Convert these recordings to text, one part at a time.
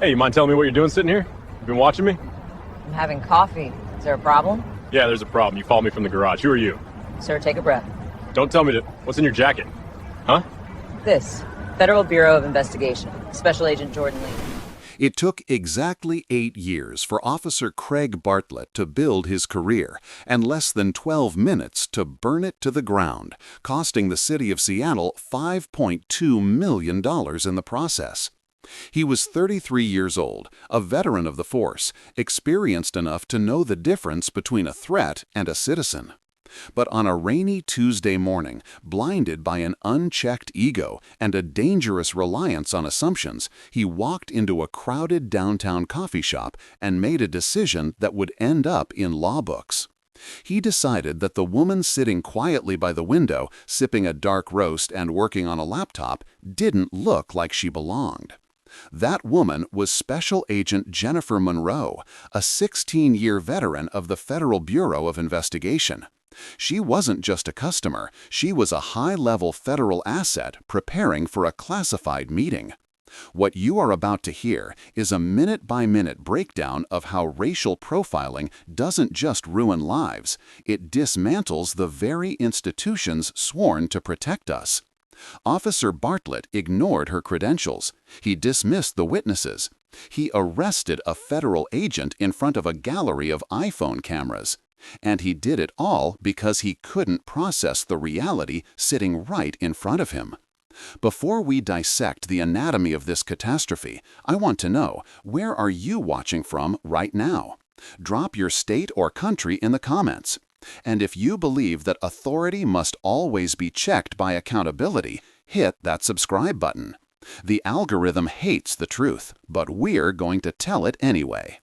Hey, you mind telling me what you're doing sitting here? You been watching me? I'm having coffee. Is there a problem? Yeah, there's a problem. You followed me from the garage. Who are you? Sir, take a breath. Don't tell me to... What's in your jacket? Huh? This. Federal Bureau of Investigation. Special Agent Jordan Lee. It took exactly 8 years for Officer Craig Bartlett to build his career and less than 12 minutes to burn it to the ground, costing the city of Seattle $5.2 million in the process. He was 33 years old, a veteran of the force, experienced enough to know the difference between a threat and a citizen. But on a rainy Tuesday morning, blinded by an unchecked ego and a dangerous reliance on assumptions, he walked into a crowded downtown coffee shop and made a decision that would end up in law books. He decided that the woman sitting quietly by the window, sipping a dark roast and working on a laptop, didn't look like she belonged. That woman was Special Agent Jennifer Monroe, a 16-year veteran of the Federal Bureau of Investigation. She wasn't just a customer, she was a high-level federal asset preparing for a classified meeting. What you are about to hear is a minute-by-minute breakdown of how racial profiling doesn't just ruin lives, it dismantles the very institutions sworn to protect us. Officer Bartlett ignored her credentials. He dismissed the witnesses. He arrested a federal agent in front of a gallery of iPhone cameras. And he did it all because he couldn't process the reality sitting right in front of him. Before we dissect the anatomy of this catastrophe, I want to know, where are you watching from right now? Drop your state or country in the comments. And if you believe that authority must always be checked by accountability, hit that subscribe button. The algorithm hates the truth, but we're going to tell it anyway.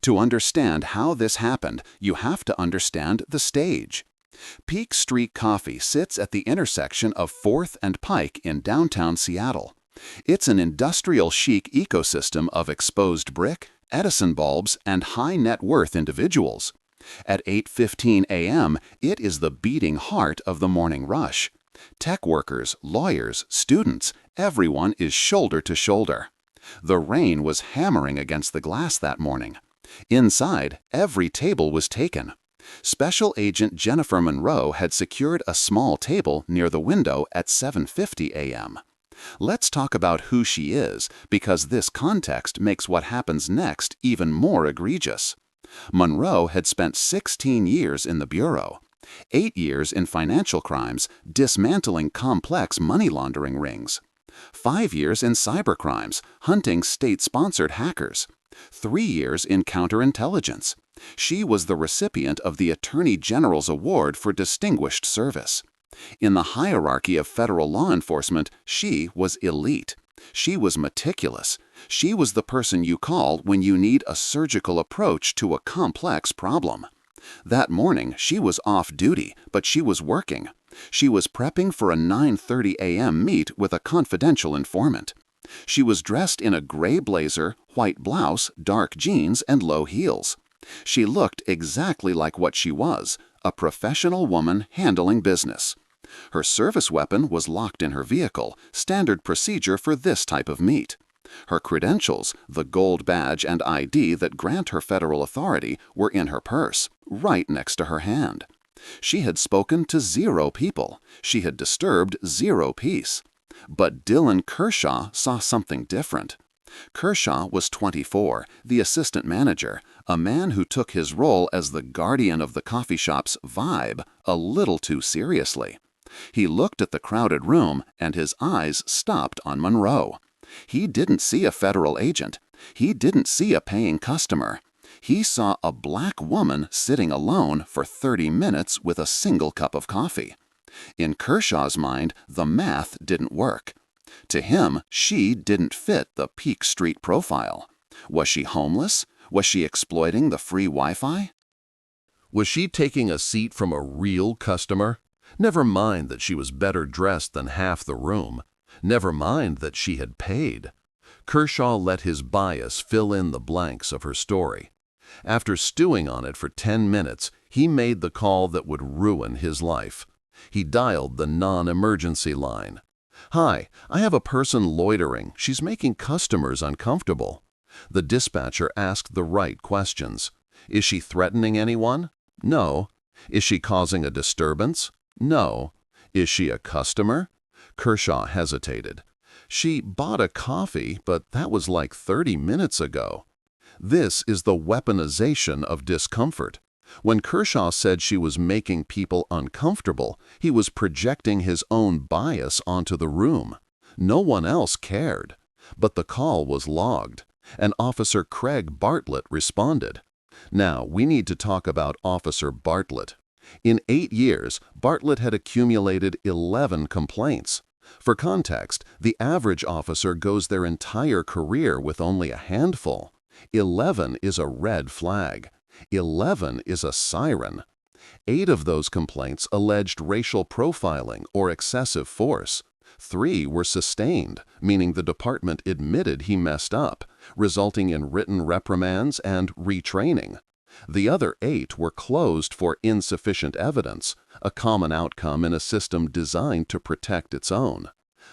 To understand how this happened, you have to understand the stage. Peak Street Coffee sits at the intersection of 4th and Pike in downtown Seattle. It's an industrial chic ecosystem of exposed brick, Edison bulbs, and high-net-worth individuals. At 8:15 a.m., it is the beating heart of the morning rush. Tech workers, lawyers, students, everyone is shoulder to shoulder. The rain was hammering against the glass that morning. Inside, every table was taken. Special Agent Jennifer Monroe had secured a small table near the window at 7:50 a.m. Let's talk about who she is, because this context makes what happens next even more egregious. Monroe had spent 16 years in the Bureau, 8 years in financial crimes, dismantling complex money laundering rings, 5 years in cybercrimes, hunting state-sponsored hackers, 3 years in counterintelligence. She was the recipient of the Attorney General's Award for Distinguished Service. In the hierarchy of federal law enforcement, she was elite. She was meticulous. She was the person you call when you need a surgical approach to a complex problem. That morning, she was off duty, but she was working. She was prepping for a 9:30 a.m. meet with a confidential informant. She was dressed in a gray blazer, white blouse, dark jeans, and low heels. She looked exactly like what she was, a professional woman handling business. Her service weapon was locked in her vehicle, standard procedure for this type of meet. Her credentials, the gold badge and ID that grant her federal authority, were in her purse, right next to her hand. She had spoken to 0 people. She had disturbed 0 peace. But Dylan Kershaw saw something different. Kershaw was 24, the assistant manager, a man who took his role as the guardian of the coffee shop's vibe a little too seriously. He looked at the crowded room, and his eyes stopped on Monroe. He didn't see a federal agent. He didn't see a paying customer. He saw a black woman sitting alone for 30 minutes with a single cup of coffee. In Kershaw's mind, the math didn't work. To him, she didn't fit the Peak Street profile. Was she homeless? Was she exploiting the free Wi-Fi? Was she taking a seat from a real customer? Never mind that she was better dressed than half the room. Never mind that she had paid. Kershaw let his bias fill in the blanks of her story. After stewing on it for 10 minutes, he made the call that would ruin his life. He dialed the non-emergency line. "Hi, I have a person loitering. She's making customers uncomfortable." The dispatcher asked the right questions. Is she threatening anyone? No. Is she causing a disturbance? No. Is she a customer? Kershaw hesitated. She bought a coffee, but that was like 30 minutes ago. This is the weaponization of discomfort. When Kershaw said she was making people uncomfortable, he was projecting his own bias onto the room. No one else cared. But the call was logged, and Officer Craig Bartlett responded. Now, we need to talk about Officer Bartlett. In 8 years, Bartlett had accumulated 11 complaints. For context, the average officer goes their entire career with only a handful. 11 is a red flag. 11 is a siren. 8 of those complaints alleged racial profiling or excessive force. 3 were sustained, meaning the department admitted he messed up, resulting in written reprimands and retraining. The other 8 were closed for insufficient evidence, a common outcome in a system designed to protect its own.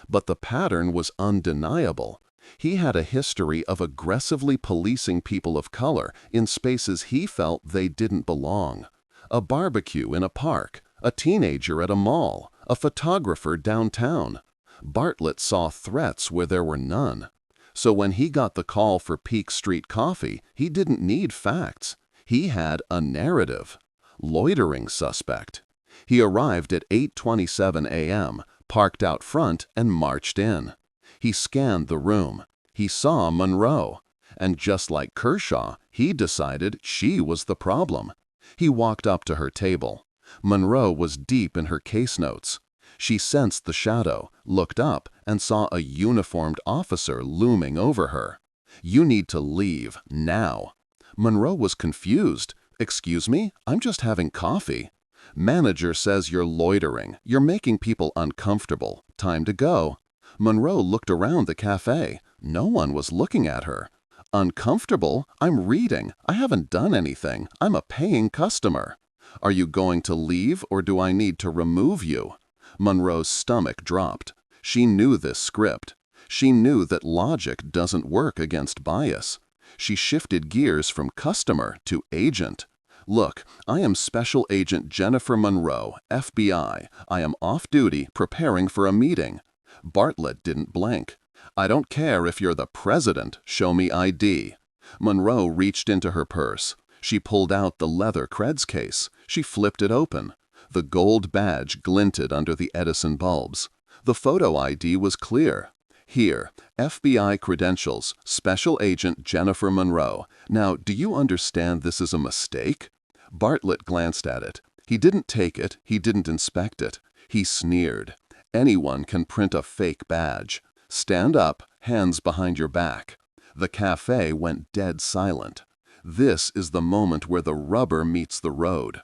But the pattern was undeniable. He had a history of aggressively policing people of color in spaces he felt they didn't belong. A barbecue in a park, a teenager at a mall, a photographer downtown. Bartlett saw threats where there were none. So when he got the call for Peak Street Coffee, he didn't need facts. He had a narrative. Loitering suspect. He arrived at 8:27 a.m., parked out front, and marched in. He scanned the room. He saw Monroe. And just like Kershaw, he decided she was the problem. He walked up to her table. Monroe was deep in her case notes. She sensed the shadow, looked up, and saw a uniformed officer looming over her. You need to leave, now. Monroe was confused. Excuse me? I'm just having coffee. Manager says you're loitering. You're making people uncomfortable. Time to go. Monroe looked around the cafe. No one was looking at her. Uncomfortable? I'm reading. I haven't done anything. I'm a paying customer. Are you going to leave, or do I need to remove you? Monroe's stomach dropped. She knew this script. She knew that logic doesn't work against bias. She shifted gears from customer to agent. Look, I am Special Agent Jennifer Monroe, FBI. I am off duty, preparing for a meeting. Bartlett didn't blink. I don't care if you're the president, show me ID. Monroe reached into her purse. She pulled out the leather Creds case. She flipped it open. The gold badge glinted under the Edison bulbs. The photo ID was clear. Here, FBI credentials, Special Agent Jennifer Monroe. Now, do you understand this is a mistake? Bartlett glanced at it. He didn't take it. He didn't inspect it. He sneered. Anyone can print a fake badge. Stand up, hands behind your back. The cafe went dead silent. This is the moment where the rubber meets the road.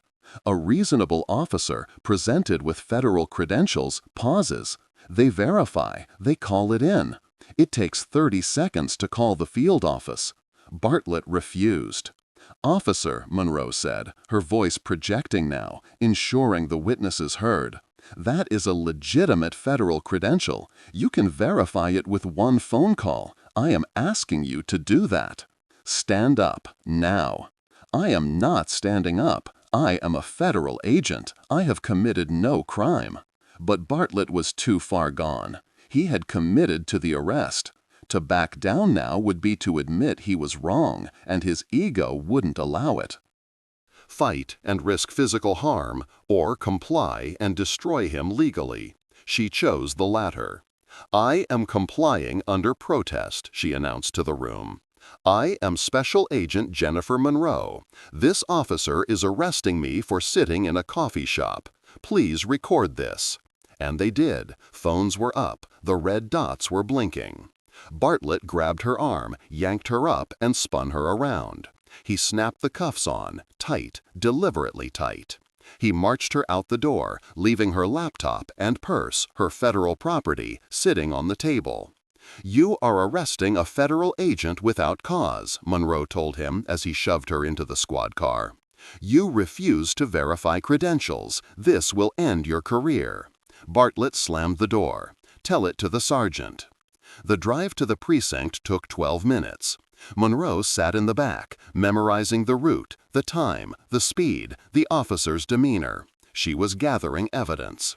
A reasonable officer, presented with federal credentials, pauses. They verify. They call it in. It takes 30 seconds to call the field office. Bartlett refused. Officer, Monroe said, her voice projecting now, ensuring the witnesses heard. That is a legitimate federal credential. You can verify it with one phone call. I am asking you to do that. Stand up, now. I am not standing up. I am a federal agent. I have committed no crime. But Bartlett was too far gone. He had committed to the arrest. To back down now would be to admit he was wrong, and his ego wouldn't allow it. Fight and risk physical harm, or comply and destroy him legally. She chose the latter. I am complying under protest, she announced to the room. I am Special Agent Jennifer Monroe. This officer is arresting me for sitting in a coffee shop. Please record this. And they did. Phones were up. The red dots were blinking. Bartlett grabbed her arm, yanked her up, and spun her around. He snapped the cuffs on, tight, deliberately tight. He marched her out the door, leaving her laptop and purse, her federal property, sitting on the table. You are arresting a federal agent without cause, Monroe told him as he shoved her into the squad car. You refuse to verify credentials. This will end your career. Bartlett slammed the door. Tell it to the sergeant. The drive to the precinct took 12 minutes. Monroe sat in the back, memorizing the route, the time, the speed, the officer's demeanor. She was gathering evidence.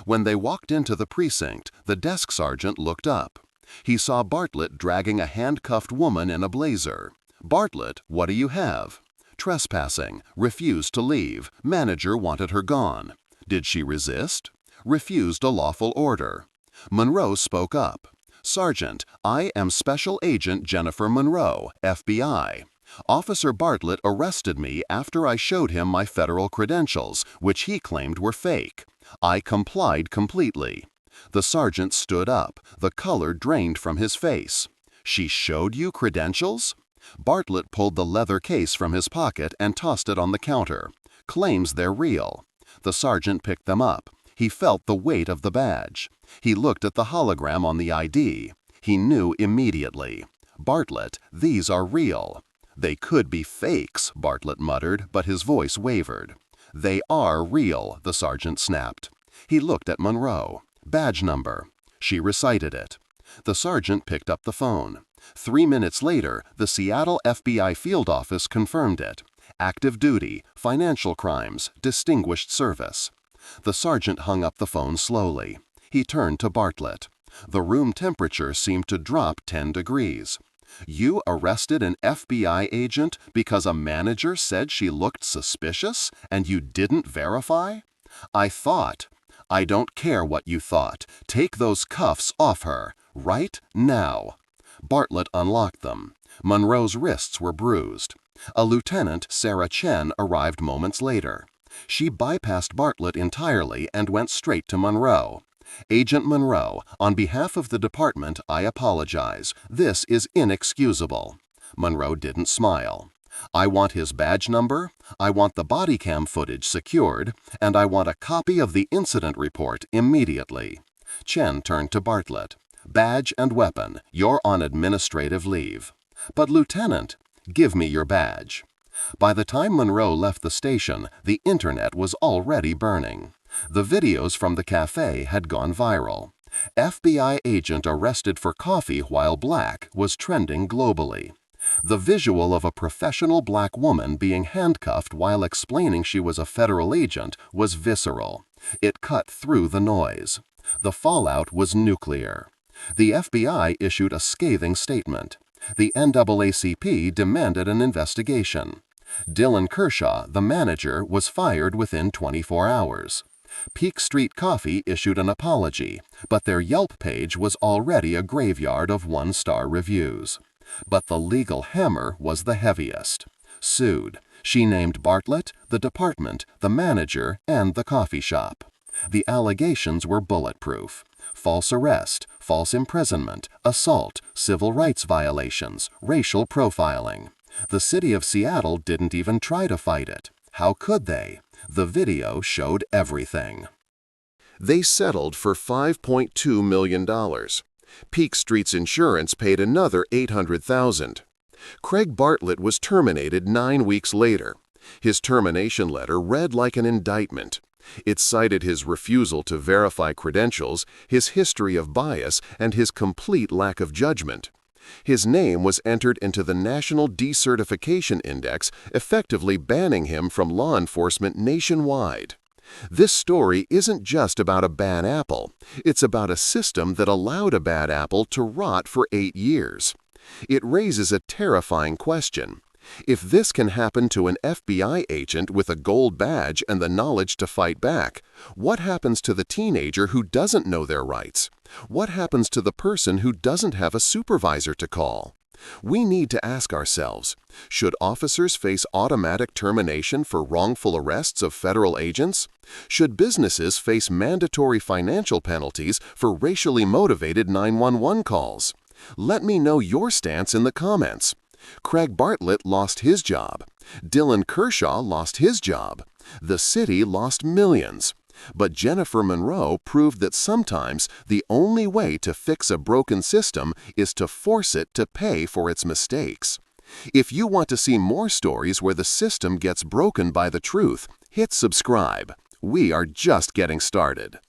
When they walked into the precinct, the desk sergeant looked up. He saw Bartlett dragging a handcuffed woman in a blazer. "Bartlett, what do you have?" "Trespassing. Refused to leave. Manager wanted her gone." "Did she resist?" "Refused a lawful order." Monroe spoke up. "Sergeant, I am Special Agent Jennifer Monroe, FBI. Officer Bartlett arrested me after I showed him my federal credentials, which he claimed were fake. I complied completely." The sergeant stood up, the color drained from his face. "She showed you credentials?" Bartlett pulled the leather case from his pocket and tossed it on the counter. "Claims they're real." The sergeant picked them up. He felt the weight of the badge. He looked at the hologram on the ID. He knew immediately. "Bartlett, these are real." "They could be fakes," Bartlett muttered, but his voice wavered. "They are real," the sergeant snapped. He looked at Monroe. "Badge number." She recited it. The sergeant picked up the phone. 3 minutes later, the Seattle FBI field office confirmed it. Active duty, financial crimes, distinguished service. The sergeant hung up the phone slowly. He turned to Bartlett. The room temperature seemed to drop 10 degrees. "You arrested an FBI agent because a manager said she looked suspicious, and you didn't verify?" "I thought." "I don't care what you thought. Take those cuffs off her. Right now." Bartlett unlocked them. Monroe's wrists were bruised. A lieutenant, Sarah Chen, arrived moments later. She bypassed Bartlett entirely and went straight to Monroe. "Agent Monroe, on behalf of the department, I apologize. This is inexcusable." Monroe didn't smile. "I want his badge number, I want the BodyCam footage secured, and I want a copy of the incident report immediately." Chen turned to Bartlett. "Badge and weapon. You're on administrative leave." "But Lieutenant—" "Give me your badge." By the time Monroe left the station, the internet was already burning. The videos from the cafe had gone viral. "FBI agent arrested for coffee while black" was trending globally. The visual of a professional black woman being handcuffed while explaining she was a federal agent was visceral. It cut through the noise. The fallout was nuclear. The FBI issued a scathing statement. The NAACP demanded an investigation. Dylan Kershaw, the manager, was fired within 24 hours. Peak Street Coffee issued an apology, but their Yelp page was already a graveyard of one-star reviews. But the legal hammer was the heaviest. Sued. She named Bartlett, the department, the manager, and the coffee shop. The allegations were bulletproof. False arrest, false imprisonment, assault, civil rights violations, racial profiling. The city of Seattle didn't even try to fight it. How could they? The video showed everything. They settled for $5.2 million. Peak Street's insurance paid another $800,000. Craig Bartlett was terminated 9 weeks later. His termination letter read like an indictment. It cited his refusal to verify credentials, his history of bias, and his complete lack of judgment. His name was entered into the National Decertification Index, effectively banning him from law enforcement nationwide. This story isn't just about a bad apple. It's about a system that allowed a bad apple to rot for 8 years. It raises a terrifying question. If this can happen to an FBI agent with a gold badge and the knowledge to fight back, what happens to the teenager who doesn't know their rights? What happens to the person who doesn't have a supervisor to call? We need to ask ourselves, should officers face automatic termination for wrongful arrests of federal agents? Should businesses face mandatory financial penalties for racially motivated 911 calls? Let me know your stance in the comments. Craig Bartlett lost his job. Dylan Kershaw lost his job. The city lost millions. But Jennifer Monroe proved that sometimes the only way to fix a broken system is to force it to pay for its mistakes. If you want to see more stories where the system gets broken by the truth, hit subscribe. We are just getting started.